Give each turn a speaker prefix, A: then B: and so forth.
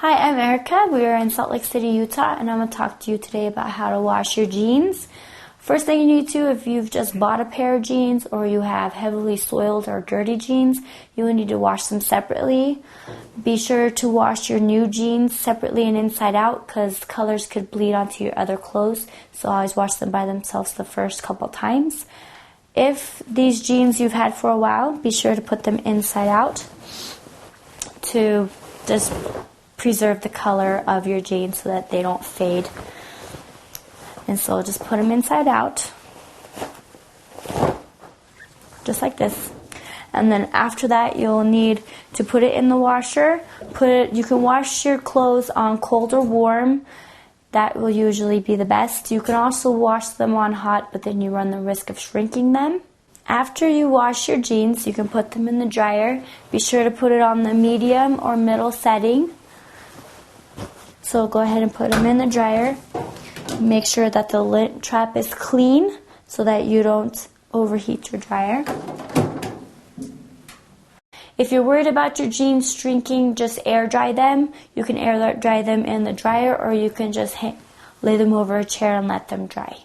A: Hi, I'm Erica. We are in Salt Lake City, Utah, and I'm going to talk to you today about how to wash your jeans. First thing you need to, if you've just bought a pair of jeans or you have heavily soiled or dirty jeans, you will need to wash them separately. Be sure to wash your new jeans separately and inside out because colors could bleed onto your other clothes, so always wash them by themselves the first couple times. If these jeans you've had for a while, be sure to put them inside out to just preserve the color of your jeans so that they don't fade. And so just put them inside out, just like this. And then after that, you'll need to put it in the washer. You can wash your clothes on cold or warm. That will usually be the best. You can also wash them on hot, but then you run the risk of shrinking them. After you wash your jeans, you can put them in the dryer. Be sure to put it on the medium or middle setting. So go ahead and put them in the dryer. Make sure that the lint trap is clean so that you don't overheat your dryer. If you're worried about your jeans shrinking, just air dry them. You can air dry them in the dryer, or you can just lay them over a chair and let them dry.